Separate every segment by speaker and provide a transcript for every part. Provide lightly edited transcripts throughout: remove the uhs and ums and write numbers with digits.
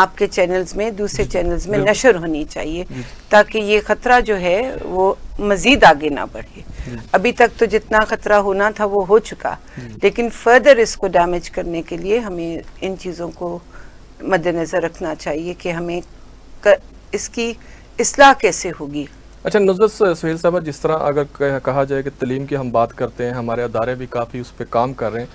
Speaker 1: آپ کے چینلز میں دوسرے چینلز میں نشر ہونی چاہیے تاکہ یہ خطرہ جو ہے وہ مزید آگے نہ بڑھے. ابھی تک تو جتنا خطرہ ہونا تھا وہ ہو چکا, لیکن فردر اس کو ڈیمیج کرنے کے لیے ہمیں ان چیزوں کو مد نظر رکھنا چاہیے کہ ہمیں اس کی اصلاح کیسے ہوگی.
Speaker 2: اچھا نصرت سہیل صاحبہ, جس طرح اگر کہا جائے کہ تعلیم کی ہم بات کرتے ہیں, ہمارے ادارے بھی کافی اس پہ کام کر رہے ہیں,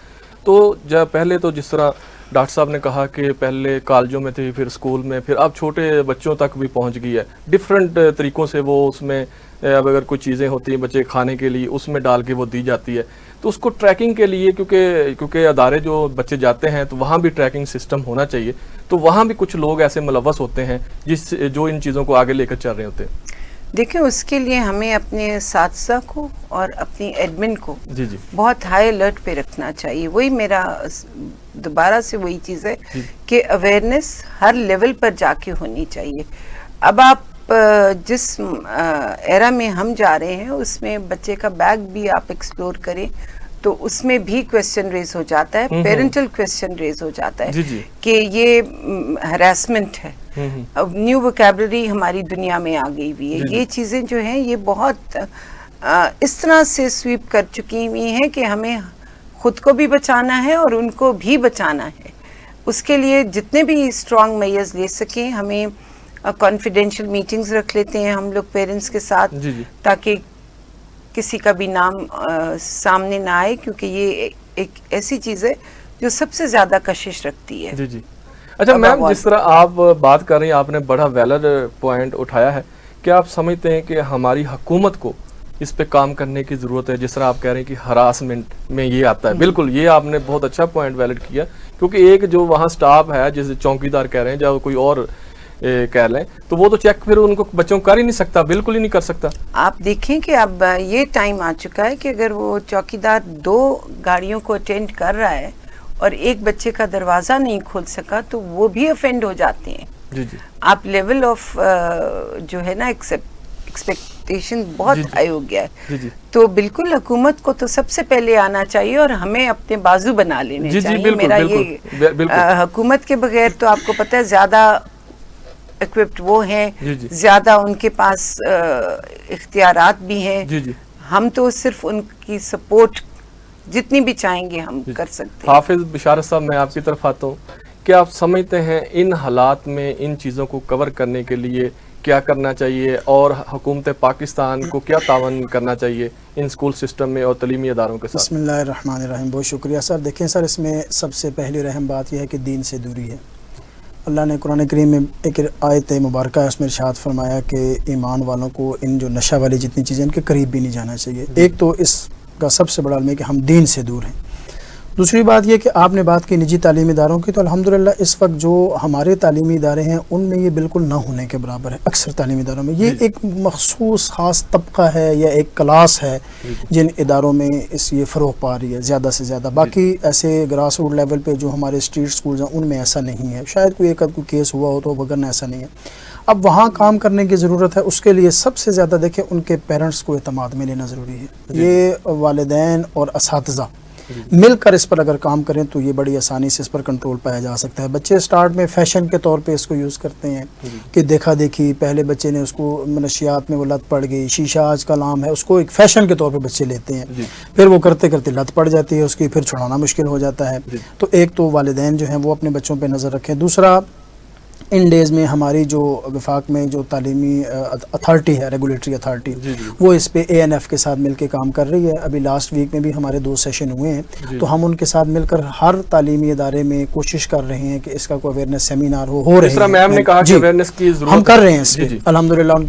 Speaker 2: تو پہلے تو جس طرح ڈاکٹر صاحب نے کہا کہ پہلے کالجوں میں تھی, پھر اسکول میں, پھر اب چھوٹے بچوں تک بھی پہنچ گئی ہے, ڈفرینٹ طریقوں سے وہ اس میں اب اگر کوئی چیزیں ہوتی ہیں بچے کھانے کے لیے اس میں ڈال کے وہ دی جاتی ہے, تو اس کو ٹریکنگ کے لیے کیونکہ ادارے جو بچے جاتے ہیں تو وہاں بھی ٹریکنگ سسٹم ہونا چاہیے, تو وہاں بھی کچھ لوگ ایسے ملوث ہوتے ہیں جو ان چیزوں کو آگے لے کر چل رہے ہوتے ہیں.
Speaker 1: دیکھیں اس کے لیے ہمیں اپنے اساتذہ کو اور اپنی ایڈمن کو بہت ہائی الرٹ پہ رکھنا چاہیے. وہی میرا دوبارہ سے وہی چیز ہے کہ اویئرنیس ہر لیول پر جا کے ہونی چاہیے. اب آپ جس ایرا میں ہم جا رہے ہیں اس میں بچے کا بیگ بھی آپ ایکسپلور کریں تو اس میں بھی کویسچن ریز ہو جاتا ہے, پیرنٹل کویسچن ریز ہو جاتا ہے کہ یہ ہراسمنٹ ہے. اب نیو ووکیبلری ہماری دنیا میں آ گئی ہوئی ہے. یہ چیزیں جو ہیں یہ بہت اس طرح سے سویپ کر چکی ہوئی ہیں کہ ہمیں خود کو بھی بچانا ہے اور ان کو بھی بچانا ہے. اس کے لیے جتنے بھی اسٹرانگ میئرز لے سکیں, ہمیں کانفیڈینشیل میٹنگز رکھ لیتے ہیں ہم لوگ پیرنٹس کے ساتھ تاکہ کسی کا بھی نام سامنے نہ آئے, کیونکہ یہ ایک ایسی چیز ہے جو سب سے زیادہ کشش رکھتی ہے.
Speaker 2: اچھا میم, جس طرح آپ بات کر رہی ہیں آپ نے بڑا ویلڈ پوائنٹ اٹھایا ہے. کیا آپ سمجھتے ہیں کہ ہماری حکومت کو اس پہ کام کرنے کی ضرورت ہے؟ جس طرح آپ کہہ رہے ہیں کہ ہراسمنٹ میں یہ آتا ہے, بالکل یہ آپ نے بہت اچھا پوائنٹ ویلڈ کیا, کیونکہ ایک جو وہاں سٹاف ہے جسے چوکیدار کہہ رہے ہیں یا کوئی اور کہہ لیں, تو وہ تو چیک پھر ان کو بچوں کر ہی نہیں سکتا, بالکل ہی نہیں کر سکتا.
Speaker 1: آپ دیکھیں کہ اب یہ ٹائم آ چکا ہے کہ اگر وہ چوکیدار 2 گاڑیوں کو اٹینڈ کر رہا ہے اور ایک بچے کا دروازہ نہیں کھول سکا تو وہ بھی افینڈ ہو جاتے ہیں. آپ لیول آف جو ہے نا ایکسپیکٹیشن بہت ہائی ہو گیا ہے. تو بالکل حکومت کو تو سب سے پہلے آنا چاہیے اور ہمیں اپنے بازو بنا لینے چاہیے. میرا یہ حکومت کے بغیر تو آپ کو پتہ ہے زیادہ ایکوپڈ وہ ہیں, زیادہ ان کے پاس اختیارات بھی ہیں. ہم تو صرف ان کی سپورٹ جتنی بھی چاہیں گے ہم کر سکتے ہیں.
Speaker 2: حافظ بشارت صاحب, میں آپ کی طرف آتا ہوں. کیا آپ سمجھتے ہیں ان حالات میں ان چیزوں کو کور کرنے کے لیے کیا کرنا چاہیے اور حکومت پاکستان کو کیا تعاون کرنا چاہیے ان سکول سسٹم میں اور تعلیمی اداروں کے ساتھ؟
Speaker 3: بسم اللہ الرحمن الرحیم. بہت شکریہ سر. دیکھیں سر, اس میں سب سے پہلی رحم بات یہ ہے کہ دین سے دوری ہے. اللہ نے قرآن کریم میں ایک آیت مبارکہ ہے, اس میں ارشاد فرمایا کہ ایمان والوں کو ان جو نشہ والی جتنی چیزیں ان کے قریب بھی نہیں جانا چاہیے. ایک تو اس کا سب سے بڑا علم ہے کہ ہم دین سے دور ہیں. دوسری بات یہ کہ آپ نے بات کی نجی تعلیمی اداروں کی, تو الحمدللہ اس وقت جو ہمارے تعلیمی ادارے ہیں ان میں یہ بالکل نہ ہونے کے برابر ہے. اکثر تعلیمی اداروں میں یہ ایک مخصوص خاص طبقہ ہے یا ایک کلاس ہے جن اداروں میں یہ فروغ پا رہی ہے زیادہ سے زیادہ. باقی ایسے گراس روٹ لیول پہ جو ہمارے اسٹریٹ سکولز ہیں ان میں ایسا نہیں ہے. شاید کوئی ایک کیس ہوا ہو تو وگرنہ ایسا نہیں ہے. اب وہاں کام کرنے کی ضرورت ہے. اس کے لیے سب سے زیادہ دیکھیں ان کے پیرنٹس کو اعتماد میں لینا ضروری ہے. یہ والدین اور اساتذہ مل کر اس پر اگر کام کریں تو یہ بڑی آسانی سے اس پر کنٹرول پایا جا سکتا ہے. بچے سٹارٹ میں فیشن کے طور پہ اس کو یوز کرتے ہیں کہ دیکھا دیکھی, پہلے بچے نے اس کو منشیات میں وہ لت پڑ گئی, شیشہ آج کل عام ہے, اس کو ایک فیشن کے طور پہ بچے لیتے ہیں, پھر وہ کرتے کرتے لت پڑ جاتی ہے اس کی, پھر چھڑانا مشکل ہو جاتا ہے. تو ایک تو والدین جو ہیں وہ اپنے بچوں پہ نظر رکھیں. دوسرا ان ڈیز میں ہماری جو وفاق میں جو تعلیمی اتھارٹی ہے, ریگولیٹری اتھارٹی, وہ اس پہ ANF کے ساتھ مل کے کام کر رہی ہے. ابھی لاسٹ ویک میں بھی ہمارے 2 سیشن ہوئے ہیں, تو ہم ان کے ساتھ مل کر ہر تعلیمی ادارے میں کوشش کر رہے ہیں کہ اس کا کوئی اویئرنیس سیمینار ہو رہے ہیں.
Speaker 2: میم نے کہا کہ اویئرنیس کی ضرورت
Speaker 3: ہم کر رہے ہیں اس پہ الحمدللہ. ان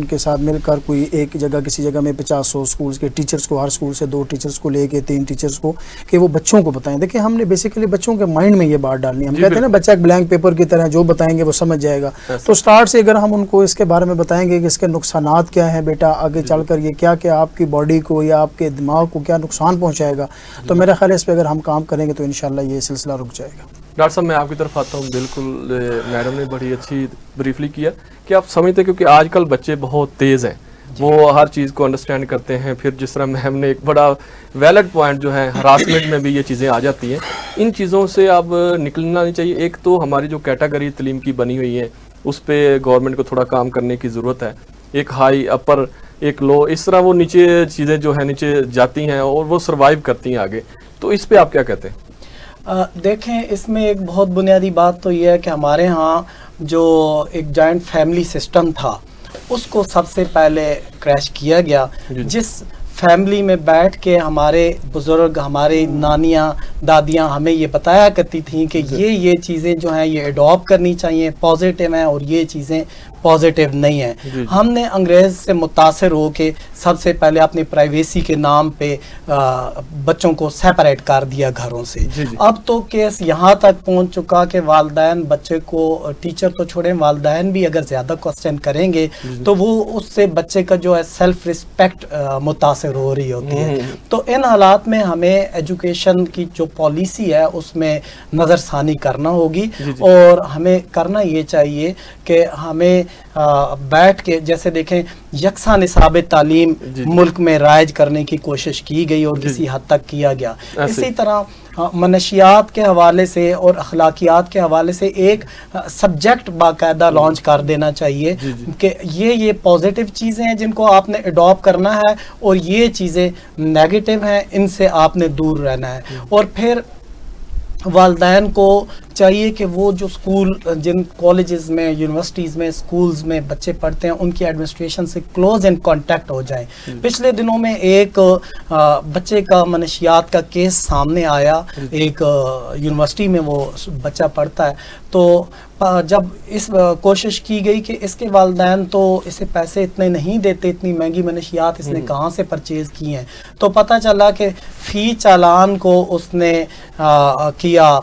Speaker 3: کے ساتھ مل کر کوئی ایک جگہ کسی جگہ میں 50-100 سکولز کے ٹیچرز کو, ہر سکول سے 2 ٹیچرز کو لے کے 3 ٹیچرز کو, کہ وہ بچوں کو بتائیں. دیکھیں ہم نے بیسیکلی بچوں کے مائنڈ میں یہ بات ڈالنی ہے. ہم کہتے ہیں نا بچہ ایک بلینک پیپر کی طرح, جو بتائیں گے وہ سمجھ جائے گا. تو سٹارٹ سے اگر ہم ان کو اس کے بارے میں بتائیں گے کہ اس کے نقصانات کیا ہیں بیٹا, آگے چل کر یہ کیا کیا آپ کی باڈی کو یا آپ کے دماغ کو کیا نقصان پہنچائے گا, تو میرا خیال ہے اس پہ اگر ہم کام کریں گے تو انشاءاللہ یہ سلسلہ رک جائے گا.
Speaker 2: ڈاکٹر صاحب, میں آپ کی طرف آتا ہوں. بالکل میڈم نے بڑی اچھی بریفلی کیا کہ آپ سمجھتے ہیں کیونکہ آج کل بچے بہت تیز ہیں وہ ہر چیز کو انڈرسٹینڈ کرتے ہیں. پھر جس طرح میم نے ایک بڑا ویلڈ پوائنٹ جو ہے ہراسمنٹ میں بھی یہ چیزیں آ جاتی ہیں, ان چیزوں سے اب نکلنا نہیں چاہیے. ایک تو ہماری جو کیٹیگری تعلیم کی بنی ہوئی ہے اس پہ گورنمنٹ کو تھوڑا کام کرنے کی ضرورت ہے. ایک ہائی اپر ایک لو, اس طرح وہ نیچے چیزیں جو ہیں نیچے جاتی ہیں اور وہ سروائیو کرتی ہیں آگے. تو اس پہ آپ کیا کہتے ہیں؟
Speaker 4: دیکھیں اس میں ایک بہت بنیادی بات تو یہ ہے کہ ہمارے ہاں جو ایک جوائنٹ فیملی سسٹم تھا اس کو سب سے پہلے کریش کیا گیا. جس فیملی میں بیٹھ کے ہمارے بزرگ, ہمارے نانیاں دادیاں ہمیں یہ بتایا کرتی تھیں کہ یہ چیزیں جو ہیں یہ اڈاپٹ کرنی چاہیے, پازیٹیو ہیں, اور یہ چیزیں پازیٹیو نہیں ہیں. ہم نے انگریز سے متاثر ہو کے سب سے پہلے اپنی پرائیویسی کے نام پہ بچوں کو سیپریٹ کر دیا گھروں سے. اب تو کیس یہاں تک پہنچ چکا کہ والدین بچے کو, ٹیچر تو چھوڑیں, والدین بھی اگر زیادہ کوسچن کریں گے تو وہ اس سے بچے کا جو ہے سیلف رسپیکٹ متاثر ہو رہی ہوتی ہے. تو ان حالات میں ہمیں ایجوکیشن کی جو پالیسی ہے اس میں نظر ثانی کرنا ہوگی, اور ہمیں کرنا یہ چاہیے کہ ہمیں بیٹھ کے, جیسے دیکھیں یکساں نصاب تعلیم ملک میں رائج کرنے کی کوشش کی گئی اور کسی حد تک کیا گیا. اسی طرح منشیات کے حوالے سے اور اخلاقیات کے حوالے سے ایک سبجیکٹ باقاعدہ لانچ کر دینا چاہیے کہ یہ پازیٹیو چیزیں ہیں جن کو آپ نے اڈاپٹ کرنا ہے, اور یہ چیزیں نیگیٹو ہیں ان سے آپ نے دور رہنا ہے. اور پھر والدین کو چاہیے کہ وہ جو اسکول, جن کالجز میں, یونیورسٹیز میں, اسکولز میں بچے پڑھتے ہیں ان کی ایڈمنسٹریشن سے کلوز ان کانٹیکٹ ہو جائیں. پچھلے دنوں میں ایک بچے کا منشیات کا کیس سامنے آیا, ایک یونیورسٹی میں وہ بچہ پڑھتا ہے. تو جب اس کوشش کی گئی کہ اس کے والدین تو اسے پیسے اتنے نہیں دیتے, اتنی مہنگی منشیات اس نے کہاں سے پرچیز کی ہیں, تو پتہ چلا کہ فی چالان کو اس نے کیا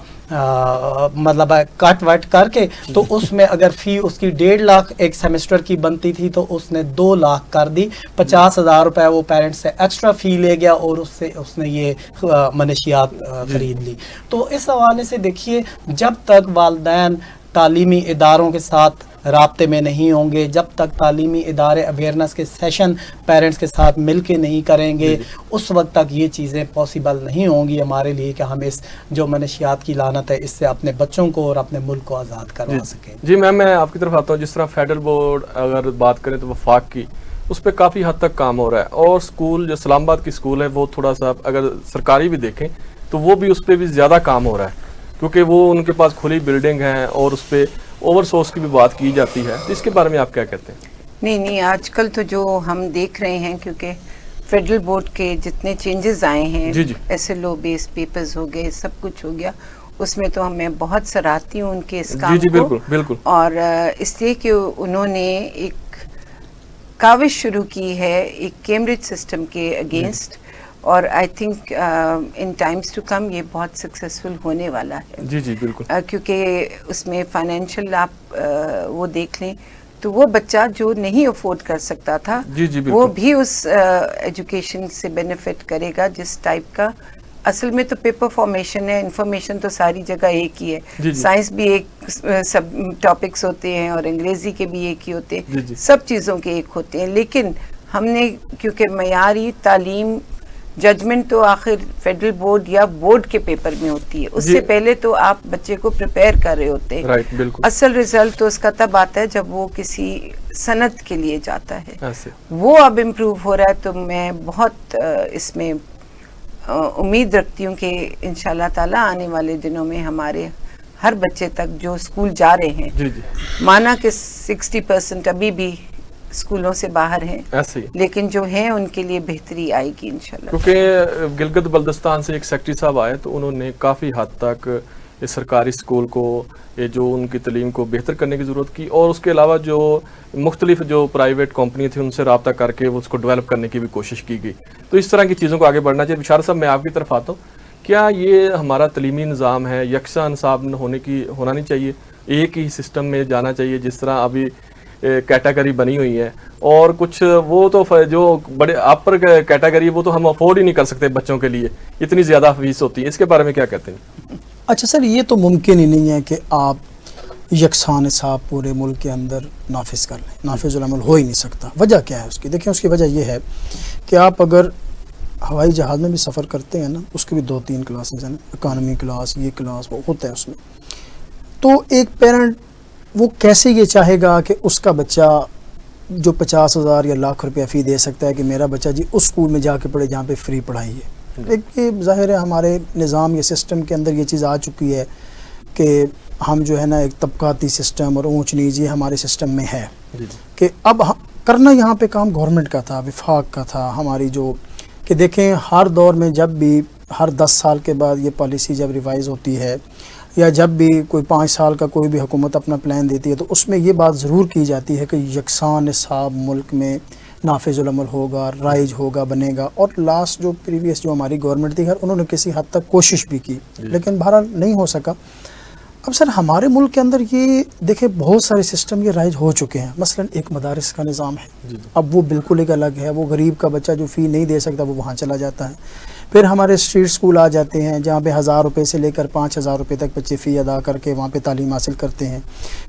Speaker 4: مطلب کٹ وٹ کر کے, تو اس میں اگر فی اس کی 1.5 لاکھ ایک سیمسٹر کی بنتی تھی تو اس نے 2 لاکھ کر دی. 50,000 روپے وہ پیرنٹس سے ایکسٹرا فی لے گیا اور اس نے یہ منشیات خرید لی. تو اس حوالے سے دیکھیے, جب تک والدین تعلیمی اداروں کے ساتھ رابطے میں نہیں ہوں گے, جب تک تعلیمی ادارے اویئرنیس کے سیشن پیرنٹس کے ساتھ مل کے نہیں کریں گے, اس وقت تک یہ چیزیں پاسبل نہیں ہوں گی ہمارے لیے کہ ہم اس جو منشیات کی لعنت ہے اس سے اپنے بچوں کو اور اپنے ملک کو آزاد کروا سکیں.
Speaker 2: جی میم, میں آپ کی طرف آتا ہوں. جس طرح فیڈرل بورڈ اگر بات کریں تو وفاق کی, اس پہ کافی حد تک کام ہو رہا ہے, اور اسکول جو اسلام آباد کی اسکول ہے وہ تھوڑا سا اگر سرکاری بھی دیکھیں تو وہ بھی اس پہ بھی زیادہ کام ہو رہا ہے, کیونکہ وہ ان کے پاس کھلی بلڈنگ ہیں اور اس پہ اوور سورس کی بھی بات کی جاتی ہے. اس کے بارے میں آپ کیا کہتے ہیں؟
Speaker 1: نہیں, آج کل تو جو ہم دیکھ رہے ہیں, کیونکہ فیڈرل بورڈ کے جتنے چینجز آئے ہیں, ایس ایل او بیس پیپرز ہو گئے, سب کچھ ہو گیا, اس میں تو میں بہت سراہتی ہوں ان کے اس کام کو.
Speaker 2: بالکل.
Speaker 1: اور اس لیے کہ انہوں نے ایک کاوش شروع کی ہے ایک کیمبرج سسٹم کے اگینسٹ, اور I think in times to come یہ بہت سکسیسفل ہونے والا ہے.
Speaker 2: جی بالکل.
Speaker 1: کیونکہ اس میں فائنینشیل آپ وہ دیکھ لیں تو وہ بچہ جو نہیں افورڈ کر سکتا تھا وہ بھی اس ایجوکیشن سے بینیفٹ کرے گا جس ٹائپ کا. اصل میں تو پیپر فارمیشن ہے, انفارمیشن تو ساری جگہ ایک ہی ہے, سائنس بھی ایک سب ٹاپکس ہوتے ہیں اور انگریزی کے بھی ایک ہی ہوتے ہیں, سب چیزوں کے ایک ہوتے ہیں. لیکن ہم نے کیونکہ معیاری تعلیم ججمنٹ تو آخر فیڈرل بورڈ یا بورڈ کے پیپر میں ہوتی ہے, اس سے پہلے تو آپ بچے کو پریپیئر کر رہے ہوتے ہیں. اصل رزلٹ تو اس کا تب آتا ہے جب وہ کسی صنعت کے لیے جاتا ہے. وہ اب امپروو ہو رہا ہے, تو میں بہت اس میں امید رکھتی ہوں کہ انشاءاللہ تعالیٰ آنے والے دنوں میں ہمارے ہر بچے تک جو اسکول جا رہے ہیں, مانا کہ 60% ابھی بھی اسکولوں سے باہر ہیں, لیکن جو ہیں ان کے لیے بہتری آئے گی انشاءاللہ.
Speaker 2: کیونکہ گلگت بلتستان سے ایک سیکٹری صاحب آئے تو انہوں نے کافی حد تک اس سرکاری اسکول کو, جو ان کی تعلیم کو بہتر کرنے کی ضرورت کی, اور اس کے علاوہ جو مختلف جو پرائیویٹ کمپنی تھیں ان سے رابطہ کر کے اس کو ڈیولپ کرنے کی بھی کوشش کی گئی. تو اس طرح کی چیزوں کو آگے بڑھنا چاہیے. بشارت صاحب, میں آپ کی طرف آتا ہوں. کیا یہ ہمارا تعلیمی نظام ہے یکساں نصاب ہونا نہیں چاہیے, ایک ہی سسٹم میں جانا چاہیے جس طرح ابھی کیٹیگری بنی ہوئی ہے, اور کچھ وہ تو جو بڑے اپر کیٹیگری وہ تو ہم افورڈ ہی نہیں کر سکتے بچوں کے لیے, اتنی زیادہ فیس ہوتی ہے. اس کے بارے میں کیا کہتے ہیں؟
Speaker 3: اچھا سر, یہ تو ممکن ہی نہیں ہے کہ آپ یکساں نصاب پورے ملک کے اندر نافذ کر لیں. نافذ العمل ہو ہی نہیں سکتا. وجہ کیا ہے اس کی؟ دیکھیں اس کی وجہ یہ ہے کہ آپ اگر ہوائی جہاز میں بھی سفر کرتے ہیں نا، اس کی بھی 2-3 کلاسز ہیں نا، اکانومی کلاس، یہ کلاس، وہ ہوتا ہے اس میں. تو ایک پیرنٹ وہ کیسے یہ چاہے گا کہ اس کا بچہ جو 50,000 یا لاکھ روپیہ فی دے سکتا ہے کہ میرا بچہ جی اس اسکول میں جا کے پڑھے جہاں پہ فری پڑھائی ہے. ایک یہ ظاہر ہے ہمارے نظام یا سسٹم کے اندر یہ چیز آ چکی ہے کہ ہم جو ہے نا ایک طبقاتی سسٹم اور اونچ نیچ یہ ہمارے سسٹم میں ہے کہ اب کرنا یہاں پہ کام گورنمنٹ کا تھا، وفاق کا تھا. ہماری جو کہ دیکھیں ہر دور میں جب بھی ہر 10 سال کے بعد یہ پالیسی جب ریوائز ہوتی ہے یا جب بھی کوئی 5 سال کا کوئی بھی حکومت اپنا پلان دیتی ہے تو اس میں یہ بات ضرور کی جاتی ہے کہ یکساں نصاب ملک میں نافذ العمل ہوگا، رائج ہوگا، بنے گا. اور لاسٹ جو پریویس جو ہماری گورنمنٹ تھی انہوں نے کسی حد تک کوشش بھی کی لیکن بہرحال نہیں ہو سکا. اب سر ہمارے ملک کے اندر یہ دیکھیں بہت سارے سسٹم یہ رائج ہو چکے ہیں. مثلا ایک مدارس کا نظام ہے، اب وہ بالکل ایک الگ ہے. وہ غریب کا بچہ جو فی نہیں دے سکتا وہ وہاں چلا جاتا ہے. پھر ہمارے اسٹریٹ اسکول آ جاتے ہیں جہاں پہ 1,000 روپے سے لے کر 5,000 روپے تک بچے فی ادا کر کے وہاں پہ تعلیم حاصل کرتے ہیں.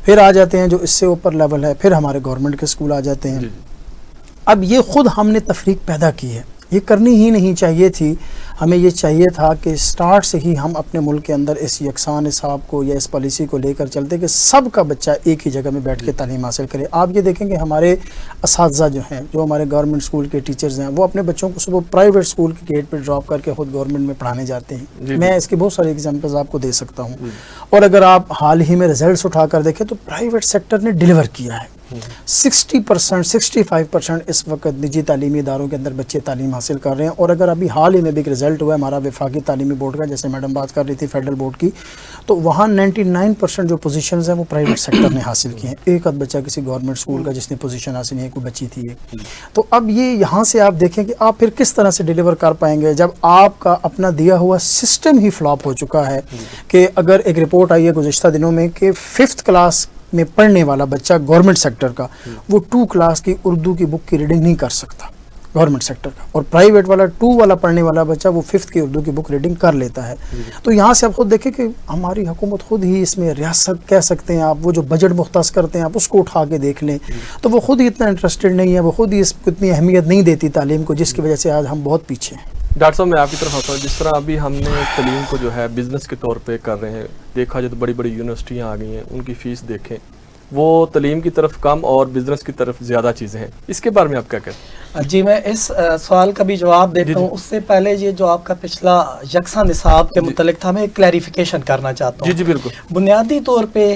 Speaker 3: پھر آ جاتے ہیں جو اس سے اوپر لیول ہے، پھر ہمارے گورنمنٹ کے اسکول آ جاتے ہیں. اب یہ خود ہم نے تفریق پیدا کی ہے، یہ کرنی ہی نہیں چاہیے تھی. ہمیں یہ چاہیے تھا کہ سٹارٹ سے ہی ہم اپنے ملک کے اندر اس یکساں نصاب کو یا اس پالیسی کو لے کر چلتے کہ سب کا بچہ ایک ہی جگہ میں بیٹھ کے تعلیم حاصل کرے. آپ یہ دیکھیں کہ ہمارے اساتذہ جو ہیں، جو ہمارے گورنمنٹ اسکول کے ٹیچرز ہیں، وہ اپنے بچوں کو صبح پرائیویٹ اسکول کے گیٹ پہ ڈراپ کر کے خود گورنمنٹ میں پڑھانے جاتے ہیں. میں اس کے بہت سارے ایگزامپلز آپ کو دے سکتا ہوں. اور اگر آپ حال ہی میں ریزلٹس اٹھا کر دیکھیں تو پرائیویٹ سیکٹر نے ڈیلیور کیا ہے. 60%، 65% اس وقت نجی تعلیمی اداروں کے اندر بچے تعلیم حاصل کر رہے ہیں. اور اگر ابھی حال ہی میں بھی ایک رزلٹ ہوا ہے ہمارا وفاقی تعلیمی بورڈ کا، جیسے میڈم بات کر رہی تھی فیڈرل بورڈ کی، تو وہاں 99% جو پوزیشنز ہیں وہ پرائیویٹ سیکٹر نے حاصل کی ہیں. ایک آدھ بچہ کسی گورنمنٹ اسکول کا جس نے پوزیشن حاصل نہیں ہے، کوئی بچی تھی ایک. تو اب یہ یہاں سے آپ دیکھیں کہ آپ پھر کس طرح سے ڈیلیور کر پائیں گے جب آپ کا اپنا دیا ہوا سسٹم ہی فلاپ ہو چکا ہے. کہ اگر ایک رپورٹ آئی ہے گزشتہ دنوں میں کہ 5th کلاس میں پڑھنے والا بچہ گورنمنٹ سیکٹر کا وہ 2 کلاس کی اردو کی بک کی ریڈنگ نہیں کر سکتا گورنمنٹ سیکٹر کا، اور پرائیویٹ والا 2 والا پڑھنے والا بچہ وہ 5th کی اردو کی بک ریڈنگ کر لیتا ہے. تو یہاں سے آپ خود دیکھیں کہ ہماری حکومت خود ہی اس میں ریاست کہہ سکتے ہیں آپ، وہ جو بجٹ مختص کرتے ہیں آپ اس کو اٹھا کے دیکھ لیں تو وہ خود ہی اتنا انٹرسٹڈ نہیں ہے، وہ خود ہی اس کو اتنی اہمیت نہیں دیتی تعلیم کو، جس کی وجہ سے آج ہم بہت پیچھے ہیں.
Speaker 2: ڈاکٹر صاحب میں آپ کی طرف آتا ہوں. جس طرح ابھی ہم نے تعلیم کو جو ہے بزنس کے طور پہ کر رہے ہیں، دیکھا جائے تو بڑی بڑی یونیورسٹیاں آ گئی ہیں، ان کی فیس دیکھیں وہ تعلیم کی طرف کم اور بزنس کی طرف زیادہ چیزیں ہیں. اس کے بارے میں آپ کیا کہتے ہیں؟
Speaker 4: جی میں اس سوال کا بھی جواب دیتا ہوں. اس سے پہلے یہ جو آپ کا پچھلا یکساں نصاب کے متعلق تھا، میں ایک کلیریفیکیشن کرنا چاہتا ہوں.
Speaker 2: جی بالکل.
Speaker 4: بنیادی طور پہ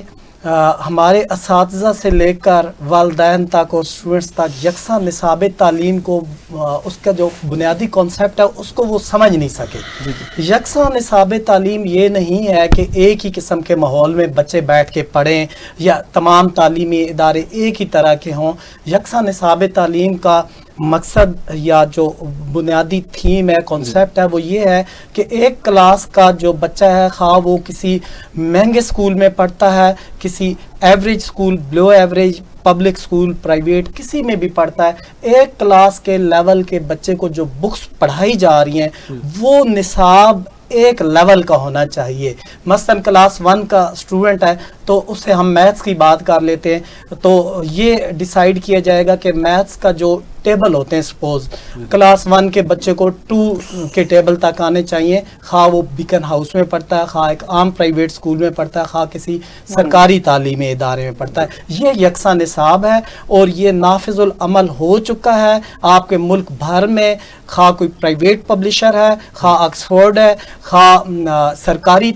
Speaker 4: ہمارے اساتذہ سے لے کر والدین تک اور اسٹوڈنٹس تک یکساں نصاب تعلیم کو اس کا جو بنیادی کانسیپٹ ہے اس کو وہ سمجھ نہیں سکے. یکساں نصاب تعلیم یہ نہیں ہے کہ ایک ہی قسم کے ماحول میں بچے بیٹھ کے پڑھیں یا تمام تعلیمی ادارے ایک ہی طرح کے ہوں. یکساں نصاب تعلیم کا مقصد یا جو بنیادی تھیم ہے، کانسیپٹ ہے، وہ یہ ہے کہ ایک کلاس کا جو بچہ ہے، خواہ وہ کسی مہنگے اسکول میں پڑھتا ہے، کسی average school, below average, public school, private, کسی میں بھی پڑھتا ہے، ایک کلاس کے لیول کے بچے کو جو بکس پڑھائی جا رہی ہیں وہ نصاب ایک لیول کا ہونا چاہیے. مثلا کلاس 1 کا اسٹوڈنٹ ہے تو اس سے ہم میتھس کی بات کر لیتے ہیں تو یہ ڈیسائیڈ کیا جائے گا کہ میتھس کا جو ٹیبل ہوتے ہیں، سپوز کلاس 1 کے بچے کو 2 کے ٹیبل تک آنے چاہیے، خواہ وہ بیکن ہاؤس میں پڑھتا ہے، خواہ ایک عام پرائیویٹ اسکول میں پڑھتا ہے، خواہ کسی سرکاری تعلیمی ادارے میں پڑھتا ہے. یہ یکساں نصاب ہے اور یہ نافذ العمل ہو چکا ہے آپ کے ملک بھر میں. خواہ کوئی پرائیویٹ پبلشر ہے، خواہ آکسفورڈ ہے، خواہ سرکاری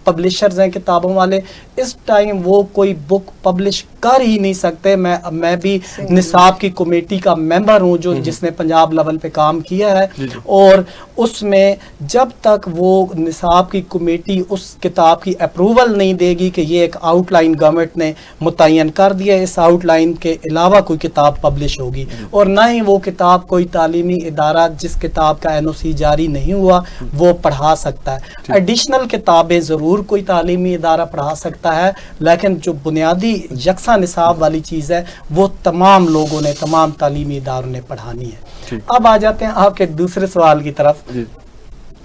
Speaker 4: پبلشرز ہیں کتابوں والے، اس ٹائم وہ کوئی بک پبلش کر ہی نہیں سکتے. میں بھی نصاب کی کمیٹی کا ممبر ہوں جس نے پنجاب لیول پہ کام کیا ہے، اور اس میں جب تک وہ نصاب کی کمیٹی اس کتاب کی اپروول نہیں دے گی کہ یہ ایک آؤٹ لائن گورنمنٹ نے متعین کر دیا، اس آؤٹ لائن کے علاوہ کوئی کتاب پبلش ہوگی، اور نہ ہی وہ کتاب کوئی تعلیمی ادارہ جس کتاب کا NOC جاری نہیں ہوا وہ پڑھا سکتا ہے. ایڈیشنل کتابیں ضرور کوئی تعلیمی ادارہ پڑھا سکتا ہے، لیکن جو بنیادی یکساں نصاب والی چیز ہے وہ تمام لوگوں نے، تمام تعلیمی اداروں نے پڑھانی ہے. اب آ جاتے ہیں آپ کے دوسرے سوال کی طرف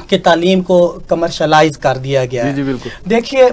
Speaker 4: کہ تعلیم کو کمرشلائز کر دیا گیا ہے.
Speaker 2: جی بالکل.
Speaker 4: دیکھیے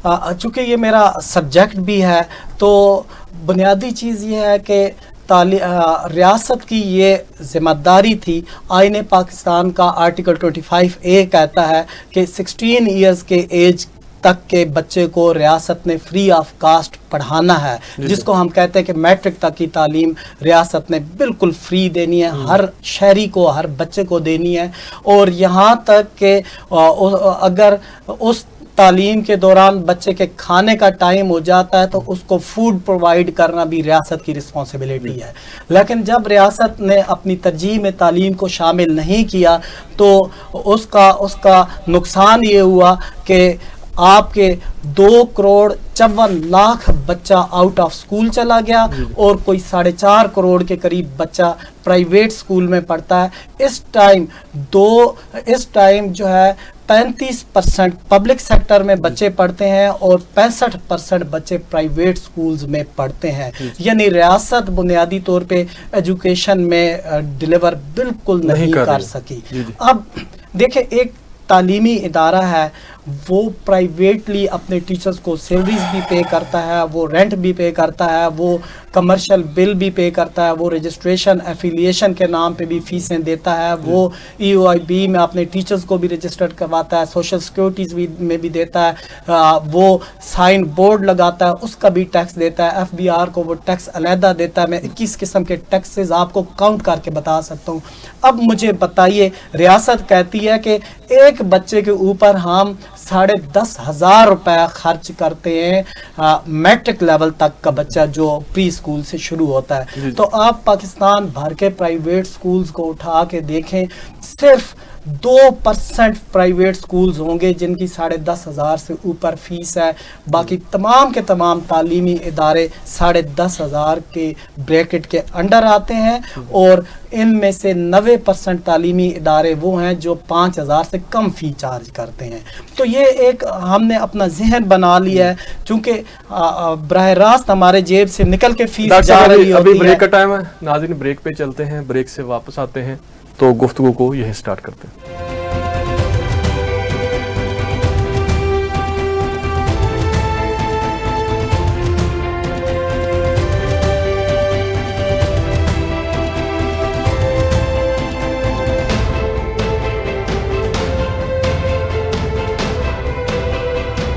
Speaker 4: چونکہ یہ میرا سبجیکٹ بھی ہے تو بنیادی چیز یہ ہے کہ ریاست کی یہ ذمہ داری تھی. آئین پاکستان کا آرٹیکل 25A کہتا ہے کہ 16 ایئرز کے ایج تک کے بچے کو ریاست نے فری آف کاسٹ پڑھانا ہے, جس کو ہم کہتے ہیں کہ میٹرک تک کی تعلیم ریاست نے بالکل فری دینی ہے, ہر شہری کو, ہر بچے کو دینی ہے. اور یہاں تک کہ اگر اس تعلیم کے دوران بچے کے کھانے کا ٹائم ہو جاتا ہے تو اس کو فوڈ پرووائڈ کرنا بھی ریاست کی رسپانسبلٹی ہے. لیکن جب ریاست نے اپنی ترجیح میں تعلیم کو شامل نہیں کیا تو اس کا نقصان یہ ہوا کہ آپ کے 2,54,00,000 بچہ آؤٹ آف سکول چلا گیا اور کوئی 4.5 کروڑ کے قریب بچہ پرائیویٹ سکول میں پڑھتا ہے. اس ٹائم جو ہے 35% پبلک سیکٹر میں بچے پڑھتے ہیں اور 65% بچے پرائیویٹ سکولز میں پڑھتے ہیں. یعنی ریاست بنیادی طور پہ ایجوکیشن میں ڈیلیور بالکل نہیں کر سکی. اب دیکھیں ایک تعلیمی ادارہ ہے, وہ پرائیویٹلی اپنے ٹیچرز کو سیلریز بھی پے کرتا ہے, وہ رینٹ بھی پے کرتا ہے, وہ کمرشل بل بھی پے کرتا ہے, وہ رجسٹریشن ایفیلیشن کے نام پہ بھی فیسیں دیتا ہے, وہ EOIB میں اپنے ٹیچرز کو بھی رجسٹرڈ کرواتا ہے, سوشل سیکورٹیز میں بھی دیتا ہے, وہ سائن بورڈ لگاتا ہے, اس کا بھی ٹیکس دیتا ہے, FBR کو وہ ٹیکس علیحدہ دیتا ہے. میں 21 قسم کے ٹیکسز آپ کو کاؤنٹ کر کے بتا سکتا ہوں. اب مجھے بتائیے, ریاست کہتی ہے کہ ایک بچے کے اوپر ہم 10,500 روپے خرچ کرتے ہیں میٹرک لیول تک کا بچہ جو پری سکول سے شروع ہوتا ہے. تو آپ پاکستان بھر کے پرائیویٹ سکولز کو اٹھا کے دیکھیں, صرف 2% پرائیویٹ سکولز ہوں گے جن کی 10,500 سے اوپر فیس ہے. باقی تمام کے تمام تعلیمی ادارے 10,500 کے بریکٹ کے انڈر آتے ہیں, اور ان میں سے 90% تعلیمی ادارے وہ ہیں جو 5,000 سے کم فی چارج کرتے ہیں. تو یہ ایک ہم نے اپنا ذہن بنا لیا ہے, چونکہ براہ راست ہمارے جیب سے نکل کے فیس جا رہی ہوتی ہے.
Speaker 2: ابھی بریک کا ٹائم ہے ناظرین, بریک پہ چلتے ہیں, بریک سے واپس آتے ہیں تو گفتگو کو یہی سٹارٹ کرتے ہیں.